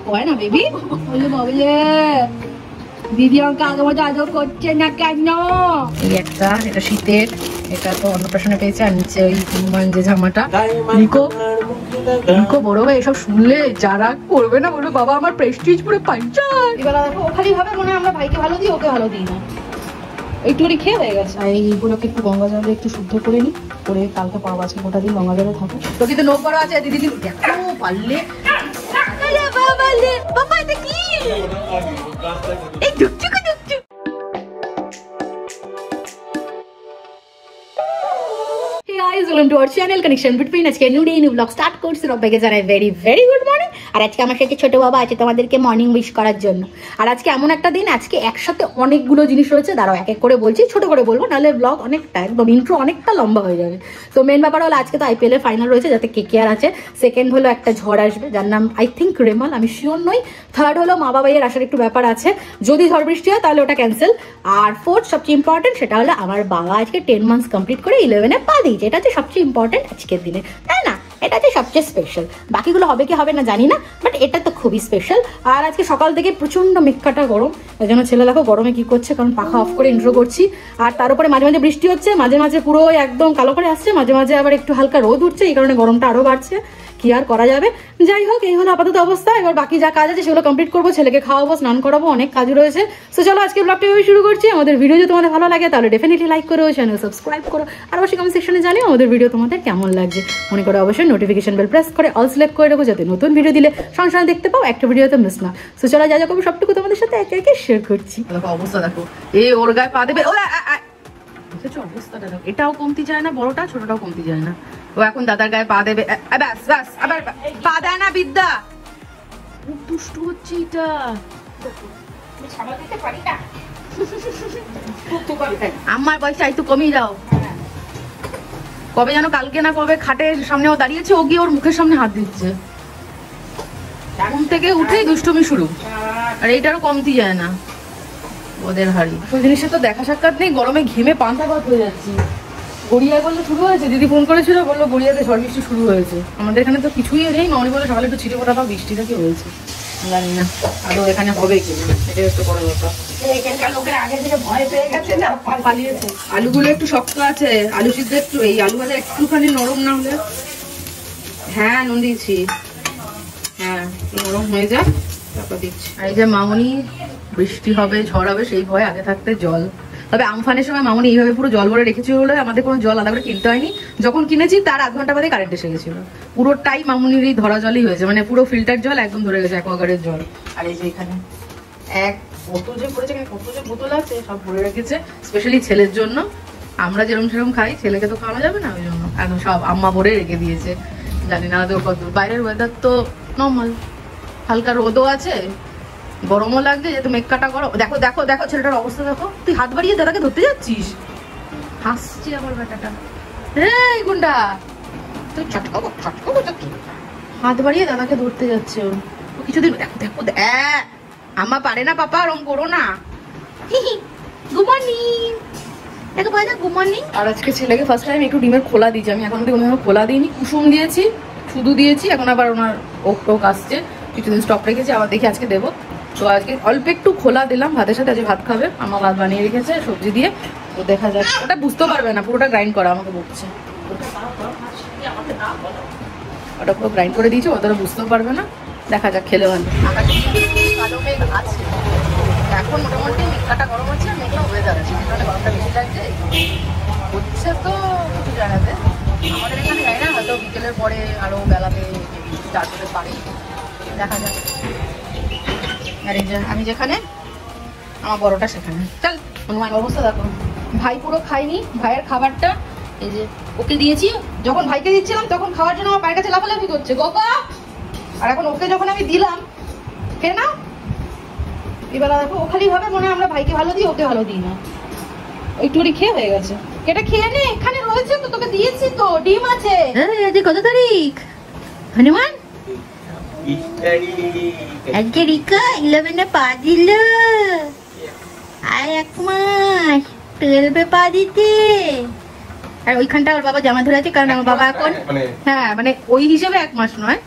কয় না বেবি, বলে বাবলে দিদি আমাকে আগে মতো আদর করছে না কেন? এই একটা, এটা শীতের, এটা তো অন্নপ্রাশনে পেয়েছে। আর নিচে ওই যে জামাটা নিকো বড় ভাই এসব শুনলে যারা করবে না বলবে বাবা আমার প্রেস্টিজ পুরো পাঞ্চার। এবার দেখো ও খালি ভাবে মনে আমরা ভাইকে ভালো দিই ওকে ভালো দিই না, এইটুকুনি খেয়ে হয়ে গেছে। এইগুলোকে একটু গঙ্গা জলে একটু শুদ্ধ করে নিই, করে কালকে পাবো। আজকে গোটা দিন গঙ্গা জলে থাকো। তো কিন্তু নোখ করা আছে দিদি, কিন্তু দেখো পারলে বাবা এটা কি এই ঢুকছুক ঢুকছুক। স্টার্ট করছি সবাইকে জানাই ভেরি ভেরি গুড মর্নিং। আর আজকে আমার সাথে ছোট বাবা আছে তোমাদেরকে মর্নিং উইশ করার জন্য। আর আজকে এমন একটা দিন, আজকে একসাথে অনেকগুলো জিনিস রয়েছে, দাঁড়াও এক এক করে বলছি, ছোট করে বলবো, নাহলে ব্লগ অনেকটা একদম ইন্ট্রো অনেকটা লম্বা হয়ে যাবে। তো মেন ব্যাপার হলো আজকে তো IPL এর ফাইনাল রয়েছে, যাতে KKR আছে। সেকেন্ড হলো একটা ঝড় আসবে যার নাম আই থিঙ্ক রেমাল, আমি শিওর নই। থার্ড হলো মা বাবাইয়ের আসার একটু ব্যাপার আছে, যদি ঝড় বৃষ্টি হয় তাহলে ওটা ক্যান্সেল। আর ফোর্থ সবচেয়ে ইম্পর্টেন্ট, সেটা হলো আমার বাবা আজকে 10 মান্থস কমপ্লিট করে 11-এ পা দিয়েছে। এটা হচ্ছে সবচেয়ে ইম্পর্টেন্ট আজকের দিনে, তাই না? এটা হচ্ছে সবচেয়ে স্পেশাল। বাকিগুলো হবে কি হবে না জানি না, বাট এটা তো খুবই স্পেশাল। আর আজকে সকাল থেকে প্রচন্ড মেঘকাটা গরম, ওই জন্য ছেলে দেখো গরমে কি করছে, কারণ পাখা অফ করে ইন্ট্রো করছি। আর তার উপরে মাঝে মাঝে বৃষ্টি হচ্ছে, মাঝে মাঝে পুরো একদম কালো করে আসছে, মাঝে মাঝে আবার একটু হালকা রোদ উঠছে, এই কারণে গরমটা আরো বাড়ছে। কি আর করা যাবে, যাই হোক এই হলো আপাতত অবস্থা। এবার বাকি যা কাজ আছে সেগুলো কমপ্লিট করবো, ছেলেকে খাওয়াবো, স্নান করাবো, অনেক কাজ রয়েছে। তো চলো আজকে ব্লগটা শুরু করছি। আমাদের ভিডিও যদি তোমাদের ভালো লাগে তাহলে ডেফিনেটলি লাইক করো, চ্যানেল সাবস্ক্রাইব করো, আর অবশ্যই কমেন্ট সেকশনে জানিও আমাদের ভিডিও তোমাদের কেমন লাগছে। মনে করো অবশ্যই নোটিফিকেশন বেল প্রেস করে অল সিলেক্ট করে রাখো, যাতে নতুন ভিডিও দিলে সঙ্গে সঙ্গে দেখতে পাও, একটা ভিডিওতে মিস না। তো চলো যা যা করবো সবটুকু তোমাদের সাথে একে একে শেয়ার করছি। দেখো অবস্থা দেখো, এই ওর গায়ে পা দেবে, দেখেছো অবস্থাটা দেখো। এটাও কমতি যায় না, বড়টা ছোটটাও কমতি যায় না। ও এখন দাদার গায়ে পা দেবে, ব্যাস ব্যাস, আবার পা দেয় না বিদ্যা। খুব দুষ্টু হচ্ছে এটা, আমার বয়সে একটু কমিয়ে যাও। কবে যেন কালকে না কবে খাটের সামনে ও দাঁড়িয়েছে, ও গিয়ে ওর মুখের সামনে হাত দিচ্ছে। এখন থেকে উঠেই দুষ্টুমি শুরু, আর এইটারও কমতি যায় না ওদের হাড়ি। ওই জিনিসটা তো দেখা সাক্ষাৎ নেই, গরমে ঘেমে পান্তা ভাত হয়ে যাচ্ছি। গড়িয়ায় বললো শুরু হয়েছে, দিদি ফোন করেছিল, বললো গড়িয়াতে ঝড় বৃষ্টি শুরু হয়েছে। আমাদের এখানে তো কিছুই নেই, মামনি বলে সকালে একটু ছিটে ফোটা বা বৃষ্টিটা কি হয়েছে জানি না, আদৌ এখানে হবে কি এটা একটু বড় ব্যাপার। এখানকার লোকের আগে থেকে ভয় পেয়ে গেছে না, পালিয়েছে। আলুগুলো একটু শক্ত আছে, আলু সিদ্ধ একটু, এই আলু ভাজা একটুখানি নরম না হলে, হ্যাঁ নুন দিয়েছি, হ্যাঁ নরম হয়ে যায় তারপর দিচ্ছি। আর এই যে মামনি বৃষ্টি হবে ঝড় হবে সেই ভয় আগে থাকতে জল, তবে আমফানের সময় মামনি এইভাবে পুরো জল ভরে রেখেছিল বলে আমাদের কোনো জল আলাদা করে কিনতে হয়নি। যখন কিনেছি তার আধ ঘন্টা বাদে কারেন্ট এসে গেছিল, পুরোটাই মামনির এই ধরা জলই হয়েছে, মানে পুরো ফিল্টার জল একদম ধরে গেছে, অ্যাকোয়াগার্ডের জল। আর এই যে এখানে এক বোতল যে পড়েছে, কত যে বোতল আছে সব ভরে রেখেছে স্পেশালি ছেলের জন্য। আমরা যেরকম সেরকম খাই, ছেলেকে তো খাওয়ানো যাবে না, ওই জন্য একদম সব আম্মা ভরে রেখে দিয়েছে। জানি না তো কত, বাইরের ওয়েদার তো নর্মাল, হালকা রোদও আছে, গরমও লাগছে, যেহেতু মেঘ কাটা গরম। দেখো দেখো দেখো ছেলেটার অবস্থা দেখো, তুই হাত বাড়িয়ে দাদাকে ধরতে যাচ্ছিস, হাসছি আবার বেটাটা। রে গুন্ডা তুই ছটকাবো হাত বাড়িয়ে দাদাকে ধরতে যাচ্ছে ও কিছুদিন। দেখো দেখো আমা পারে না পাপা, ওরম করো না। গুড মর্নিং, দেখো ভাই গুড মর্নিং। আর আজকে ছেলেকে ফার্স্ট টাইম একটু ডিমের খোলা দিয়েছি, আমি এখন কোনো খোলা দিইনি, কুসুম দিয়েছি, শুধু দিয়েছি। এখন আবার ওনার ওক টোক আসছে, কিছুদিন স্টপ রেখেছি, আবার দেখি আজকে দেবো। তো আজকে অল্প একটু খোলা দিলাম ভাতের সাথে, আজকে ভাত খাবে, আমার ভাত বানিয়ে রেখেছে সবজি দিয়ে। তো দেখা যাক, ওটা বুঝতেও পারবে না, পুরোটা গ্রাইন্ড করা, আমাকে বলছে ওটা পুরো গ্রাইন্ড করে দিয়েছে, অতটা বুঝতেও পারবে না, দেখা যাক খেলে ভালো। কালো মেঘ আছে এখন, মোটামুটি মেঘটা গরম আছে, মেঘলা ওয়েদার আছে, গরমটা বেশি লাগছে হচ্ছে তো কিছু জানাতে। আমাদের এখানে যাই না, হয়তো বিকেলের পরে আরো বেলাতে স্টার্ট হতে পারে, দেখা যাক। আর এই যে আমি যেখানে, আমার বড়টা সেখানে। চল হনুমান অবস্থা দেখো, ভাই পুরো খাইনি, ভাইয়ের খাবারটা এই যে ওকে দিয়েছি। যখন ভাইকে দিচ্ছিলাম তখন খাওয়ার জন্য আমার পায়ের কাছে লাফালাফি করছে গোপা, আর এখন ওকে যখন আমি দিলাম খেয়ে না, এবার দেখো ও খালি ভাবে মনে আমরা ভাইকে ভালো দিই ওকে ভালো দিই না, ওইটুকুনি খেয়ে হয়ে গেছে। এটা খেয়ে নে, এখানে রয়েছে তো, তোকে দিয়েছি তো, ডিম আছে। আজকে কত তারিখ হনুমান? আজকে রিকা 11-এ পা দিল, আর 1 মাস 12-এ পা দিতে। আর ওইখানটা ওর বাবা জামা ধরে আছে, কারণ আমার বাবা এখন, হ্যাঁ মানে ওই হিসেবে 1 মাস নয়,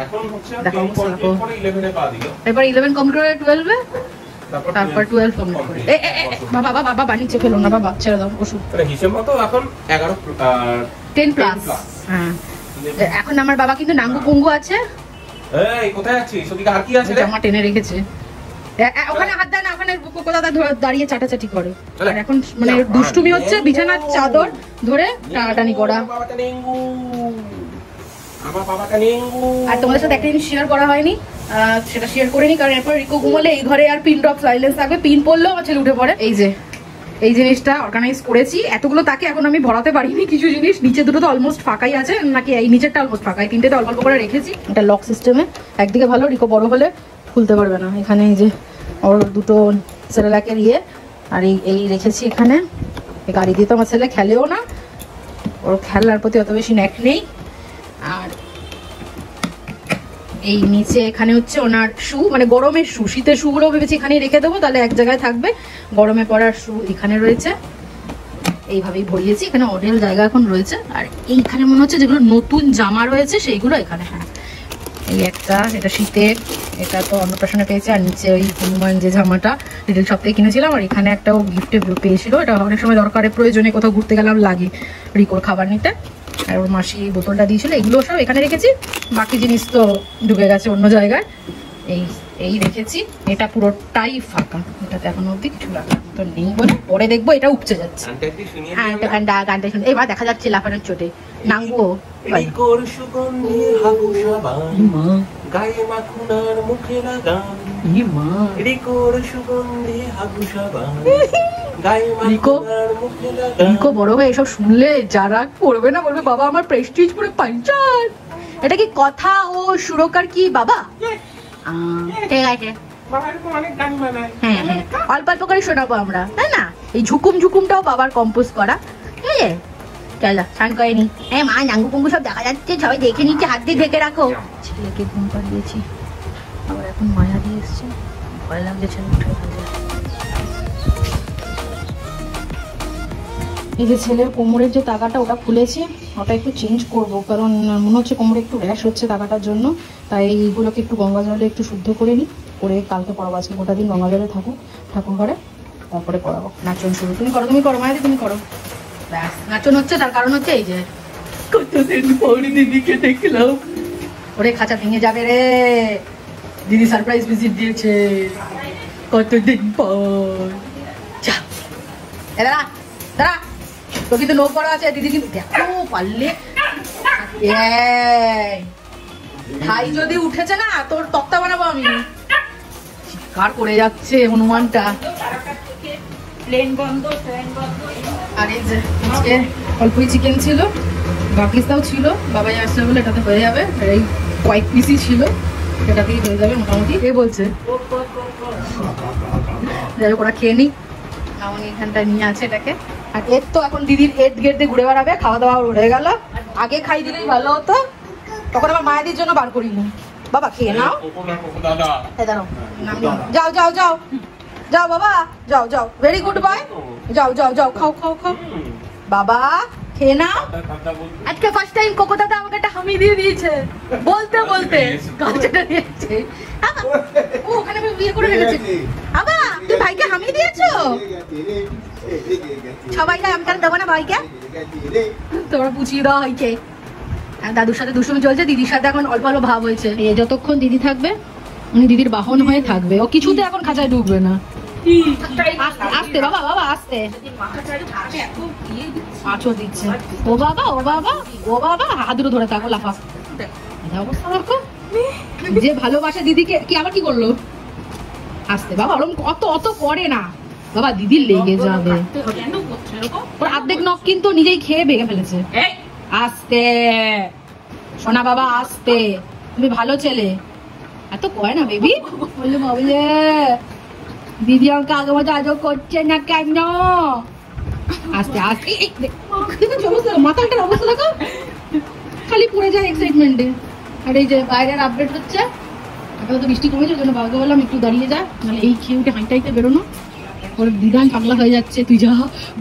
এখন হচ্ছে দেখো 10 কমপ্লিট করে 11 এ পা দিও। এবার 11 কমপ্লিট করে 12 এ তারপর 12 কমপ্লিট করে বাবা বাবা বাবা নিচে ফেলো না বাবা, ছেড়ে দাও ওষুধ। মানে হিসেব মতো এখন 11 10 প্লাস। হ্যাঁ এখন আমার বাবা কিন্তু নাঙ্গু পুঙ্গু আছে। এই কোথায় আছিস? ওদিকে আর কি আছে রে? জামা টেনে রেখেছে ওখানে, হাত দেয় না, ওখানে কোথাও দাঁড়িয়ে চাটাচাটি করে। আর এখন মানে দুষ্টুমি হচ্ছে, বিছানার চাদর ধরে টানাটানি করা। আর তোমাদের সাথে একটা জিনিস শেয়ার করা হয়নি, সেটা শেয়ার করিনি কারণ এরপর রিকো ঘুমালে এই ঘরে আর পিন ড্রপ সাইলেন্স থাকবে, পিন পড়লেও আমার ছেলে উঠে পড়ে। এই জিনিসটা অর্গানাইজ করেছি, এতগুলো তাকে এখন আমি ভরাতে পারিনি কিছু জিনিস, নিচে দুটো তো অলমোস্ট ফাঁকাই আছে, নাকি এই নিচেরটা অলমোস্ট ফাঁকাই, তিনটেতে অল্প অল্প করে রেখেছি। এটা লক সিস্টেমে, একদিকে ভালো, রিকো বড় হলে খুলতে পারবে না। এখানে এই যে ওর দুটো সেরেলাকের আর এই রেখেছি এখানে। গাড়ি দিয়ে তো আমার ছেলে খেলেও না, ওর খেলার প্রতি অত বেশি ন্যাক নেই। আর এই নিচে এখানে হচ্ছে ওনার শু, মানে গরমের শু, শীতের শুগুলো ভেবেছি এখানেই রেখে দেবো, তাহলে এক জায়গায় থাকবে। গরমে পরার শু এখানে রয়েছে, এইভাবেই ভরিয়েছি। এখানে অডেল জায়গা এখন রয়েছে। আর এইখানে মনে হচ্ছে যেগুলো নতুন জামা রয়েছে সেইগুলো এখানে। হ্যাঁ এই একটা, এটা শীতের, এটা তো অন্নপ্রাশনে পেয়েছে। আর নিচে ওই হনুমান যে জামাটা রিটেল শপ থেকে কিনেছিলাম, আর এখানে একটা গিফটে পেয়েছিল, এটা অনেক সময় দরকারে প্রয়োজনে কোথাও ঘুরতে গেলাম লাগে রিকোর খাবার নিতে। আর ওর মাসি বোতলটা দিয়েছিল, এগুলো সব এখানে রেখেছি। বাকি জিনিস তো ঢুকে গেছে অন্য জায়গায়। এই রেখেছি, এটা পুরোটাই ফাঁকা, এটাতে এখনো অব্দি কিছু রাখার মতো নেই বলে পরে দেখবো এটা উপচে যাচ্ছে। গানটা শুনে এবার দেখা যাচ্ছে লাফানোর চোটে নাঙ্গু রিকো বড় হয়ে এসব শুনলে যারা করবে না বলবে বাবা আমার প্রেস্টিজ পুরো পাঞ্চার। এটা কি কথা ও সুরকার কি বাবা? ঠিক আছে, হ্যাঁ হ্যাঁ অল্প অল্প করে শোনাবো আমরা, তাই না? এই ঝুকুমটাও বাবার কম্পোজ করা। ঠিক আছে চলো, স্নান করে নি। হ্যাঁ মা নাঙ্গু পুঙ্গু সব দেখা যাচ্ছে, সবাই দেখে নিচ্ছে, হাত দিয়ে ঢেকে রাখো। ছেলেকে ঘুম পাড়িয়েছি, আবার এখন মায়া দিয়ে এসছে, ভয় লাগছে ছেলে উঠে গেছে। এই যে ছেলের কোমরের যে তাগাটা ওটা খুলেছি, ওটা একটু চেঞ্জ করব, কারণ মনে হচ্ছে কোমরে একটু র্যাশ হচ্ছে তাগাটার জন্য। তাই এইগুলোকে একটু গঙ্গা জলে একটু শুদ্ধ করে নিই, করে কালকে পড়াবো। আজকে গোটা দিন গঙ্গা জলে থাকুক ঠাকুর ঘরে, তারপরে পড়াবো। নাচন শুরু তুমি করো মায়ের, তুমি করো। ব্যাস নাচন হচ্ছে, তার কারণ হচ্ছে এই যে কতদিন পর দিদিকে দেখলাম। ওরে খাঁচা ভেঙে যাবে রে, দিদি সারপ্রাইজ ভিজিট দিয়েছে কতদিন পর। যা দাঁড়া দাঁড়া, তো কিন্তু লোক বড় আছে, দিদি কিন্তু দেখো পারলে ভাই যদি উঠেছে না তোর তক্তা বানাবো আমি। চিৎকার করে যাচ্ছে হনুমানটা। আর এই যে আজকে অল্পই চিকেন ছিল, বাকিটাও ছিল, বাবাই আসছে বলে এটাতে হয়ে যাবে। এই কয়েক পিসই ছিল, এটাতেই হয়ে যাবে মোটামুটি। কে বলছে যাই হোক ওরা খেয়ে নি, আমার এখানটা নিয়ে আছে এটাকে। আর এর তো এখন দিদির হেড গেট দিয়ে ঘুরে বেড়াবে, খাওয়া দাওয়া উঠে গেল। আগে খাই দিলেই ভালো হতো, তখন আমার মায়েদের জন্য বার করিনি। বাবা খেয়ে নাও, যাও যাও যাও যাও বাবা, যাও যাও, ভেরি গুড বয়, যাও যাও যাও, খাও খাও খাও বাবা, খেয়ে নাও। আজকে ফার্স্ট টাইম কোকো দাদা আমাকে একটা হামি দিয়ে দিয়েছে, বলতে বলতে কাঁচাটা দিয়েছে। ও ওখানে আমি বিয়ে করে রেখেছি। বাবা তুই ভাইকে হামি দিয়েছো? সবাইকে আমি তাহলে দেবো না ভাইকে, তোমরা বুঝিয়ে দেওয়া হয়েছে। দাদুর সাথে দুষ্টুমি চলছে, দিদির সাথে এখন অল্প অল্প ভাব হয়েছে। যতক্ষণ দিদি থাকবে উনি দিদির বাহন হয়ে থাকবে, ও কিছুতে এখন খাঁচায় ঢুকবে না। আস্তে বাবা, বাবা আস্তে, আঁচড় দিচ্ছে। ও বাবা ও বাবা ও বাবা, হাত দুটো ধরে থাকো, লাফা। অবস্থা দেখো, যে ভালোবাসে দিদিকে কি আবার কি করলো। আস্তে বাবা, ওরকম অত করে না বাবা, দিদির লেগে যাবে। ওর অর্ধেক নখ কিন্তু নিজেই খেয়ে ভেঙে ফেলেছে। আস্তে সোনা বাবা, আস্তে, তুমি ভালো ছেলে। এত কয় না বেবি, বললে বললে দিদি আমাকে আগে মতো আজও করছে না কেন। আস্তে আস্তে, মাথাটার অবস্থা দেখো, খালি পড়ে যায় এক্সাইটমেন্টে। আর এই যে বাইরের আপডেট হচ্ছে, এখন তো বৃষ্টি কমেছে, ওই জন্য বাবাকে বললাম একটু দাঁড়িয়ে যা, নাহলে এই খেয়ে উঠে হাঁটতে হাঁটতে বেরোনো ওর দিদান পাগলা হয়ে যাচ্ছে, তুই যা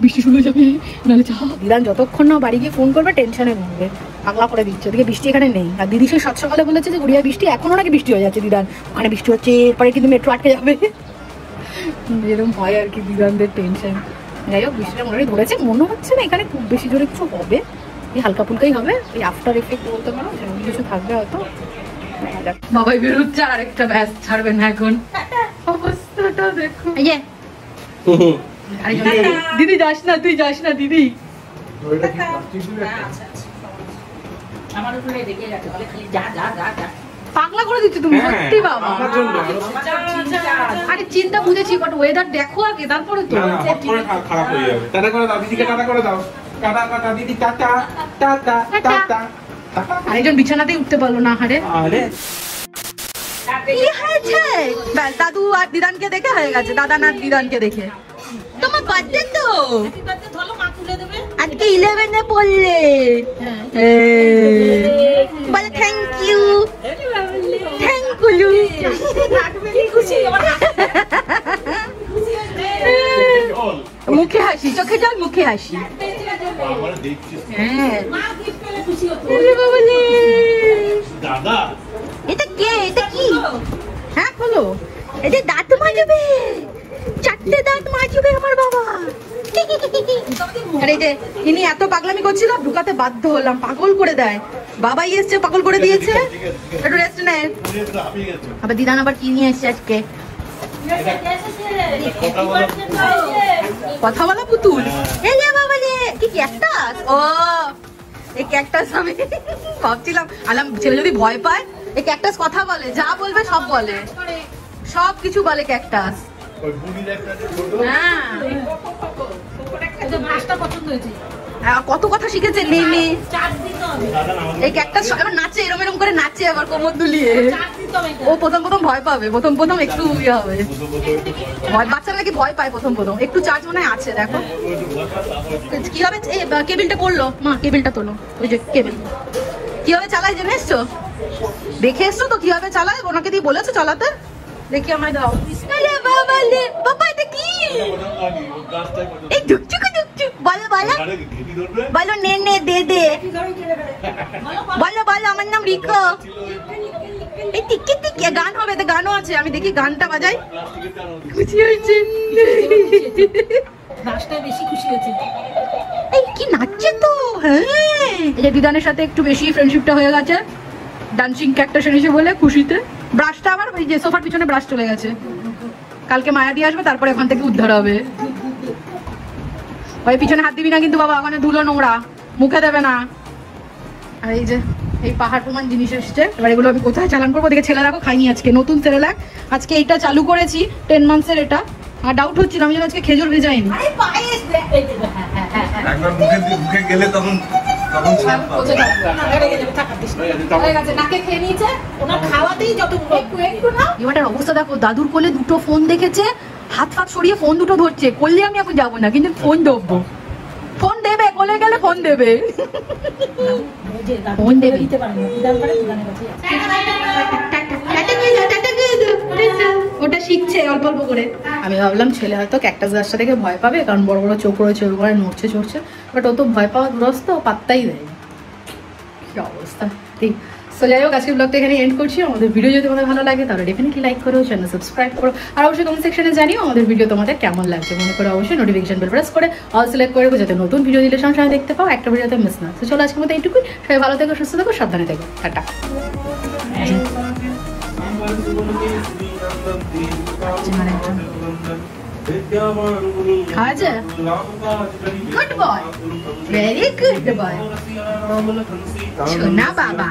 বৃষ্টি শুরু হয়ে যাবে নাহলে যা। দিদান যতক্ষণ না বাড়ি গিয়ে ফোন করবে টেনশনে ঘুরবে, পাগলা করে দিচ্ছে। ওদিকে বৃষ্টি এখানে নেই, আর দিদি সেই সাত সকালে বলেছে যে গড়িয়া বৃষ্টি, এখনো নাকি বৃষ্টি হয়ে যাচ্ছে। দিদান ওখানে বৃষ্টি হচ্ছে, এরপরে কিন্তু মেট্রো আটকে যাবে, এরকম হয় আর কি দিদানদের টেনশন। যাই হোক বৃষ্টিটা মনে ধরেছে, মনে হচ্ছে না এখানে খুব বেশি জোরে কিছু হবে, এই হালকা ফুলকাই হবে, এই আফটার এফেক্ট বলতে পারো সেরকম কিছু থাকবে হয়তো। বাবাই বেরোচ্ছে আর একটা ব্যাস ছাড়বে না এখন, অবস্থাটা দেখো। এই যে দিদি যাস না, তুই যাস না দিদি। পাগলা করে দিচ্ছি তুমি সত্যি বাবা। আরে চিন্তা বুঝেছি, বাট ওয়েদার দেখো আগে তারপরে তো খারাপ হয়ে যাবে। টাটা করে দাও দিদিকে, টাটা করে দাও, টাটা টাটা দিদি, টাটা টাটা টাটা। আরেকজন বিছানাতেই উঠতে পারলো না। হারে কি হয়েছে? ব্যাস দাদু আর দিদানকে দেখে হয়ে গেছে, দাদা না দিদানকে দেখে। তোমার বার্থডে তো আজকে 11-এ পড়লে, বলে থ্যাংক ইউ, থ্যাংক ইউ। মুখে হাসি, চোখে জল, মুখে হাসি। হ্যাঁ দাদা এটা কে? এটা কি? হ্যাঁ বলো। এটা দাঁত মাজবে, 4টে দাঁত মাজবে আমার বাবা। আরে যে ইনি এত পাগলামি করছিল, ঢুকাতে বাধ্য হলাম, পাগল করে দেয়। বাবাই এসছে পাগল করে দিয়েছে। একটু রেস্ট নেয়। আবার দিদান আবার কি নিয়ে এসছে আজকে? কথা বলা পুতুল। এই যে বাবা যে কি ক্যাকটাস। ও এই ক্যাকটাস আমি ভাবছিলাম, আলাম ছেলে যদি ভয় পায়, এই ক্যাকটাস কথা বলে, যা বলবে সব বলে, সব কিছু বলে ক্যাকটাস। কত কথা শিখেছে নেমে। এই ক্যাকটাস এবার নাচে, এরম এরম করে নাচে, আবার কোমর দুলিয়ে। ও প্রথম প্রথম ভয় পাবে, প্রথম প্রথম একটু ইয়ে হবে, বাচ্চারা নাকি ভয় পায় প্রথম প্রথম। একটু চার্জ মনে হয় আছে, দেখো কিভাবে কেবিলটা পড়লো। মা কেবিলটা তোলো, ওই যে কেবিল কিভাবে চালায় জেনে এসছো, দেখে এসছো তো কিভাবে চালায়? ওনাকে দিয়ে বলেছো চালাতে? দেখি আমায় দাও। বাবা এটা কি? এই ঢুকচুক ঢুকচুক, বলো বলো বলো, নে নে দে দে, বলো বলো। আমার নাম রিকো। এই টিকি টিকি গান হবে, তো গানও আছে, আমি দেখি গানটা বাজাই। খুশি হয়েছে, নাচটা বেশি খুশি হয়েছে। এই কি নাচছে তো। হ্যাঁ এই দিদানের সাথে একটু বেশি ফ্রেন্ডশিপটা হয়ে গেছে, ডান্সিং ক্যারেক্টার এনেছে বলে খুশিতে। ব্রাশটা আবার ওই যে সোফার পিছনে ব্রাশ চলে গেছে, কালকে মায়া দিয়ে আসবে, তারপরে ওখান থেকে উদ্ধার হবে। ওই পিছনে হাত দিবি না কিন্তু বাবা, ওখানে ধুলো নোংরা, মুখে দেবে না। আর এই যে এই পাহাড় প্রমাণ জিনিস এসছে, এবার এগুলো আমি কোথায় চালান করবো? দেখে ছেলে রাখো খাইনি আজকে, নতুন সেরেলাক আজকে এইটা চালু করেছি, 10 মান্থসের এটা। আর ডাউট হচ্ছিল আমি যেন আজকে খেজুর ভেজাইনি। একবার মুখে গেলে তখন অবস্থা দেখো, দাদুর কোলে দুটো ফোন দেখেছে, হাত ফাত সরিয়ে ফোন দুটো ধরছে। করলে আমি এখন যাবো না, কিন্তু ফোন দেবো, ফোন দেবে, কোলে গেলে ফোন দেবে, ফোন দেবে। ওটা শিখছে অল্প অল্প করে। আমি ভাবলাম ছেলে হয়তো ক্যাকটাস গাছটা দেখে ভয় পাবে, কারণ বড় বড় চোখ রয়েছে, ওর উপরে নড়ছে চড়ছে, বাট ও তো ভয় পাওয়া দুরস্ত, পাত্তাই দেয়। কি অবস্থা। ঠিক সো যাই হোক, আজকের ব্লগটা এখানে এন্ড করছি। আমাদের ভিডিও যদি তোমাদের ভালো লাগে তাহলে ডেফিনেটলি লাইক করো, চ্যানেল সাবস্ক্রাইব করো, আর অবশ্যই কমেন্ট সেকশনে জানিও আমাদের ভিডিও তোমাদের কেমন লাগছে। মনে করো অবশ্যই নোটিফিকেশন বেল প্রেস করে অল সিলেক্ট করে যাতে নতুন ভিডিও দিলে সঙ্গে সঙ্গে দেখতে পাও, একটা ভিডিওতে মিস না। তো চলো আজকের মতো এইটুকুই, সবাই ভালো থেকো, সুস্থ থেকো, সাবধানে থেকো, tata. Good boy, very good boy. Chuna baba.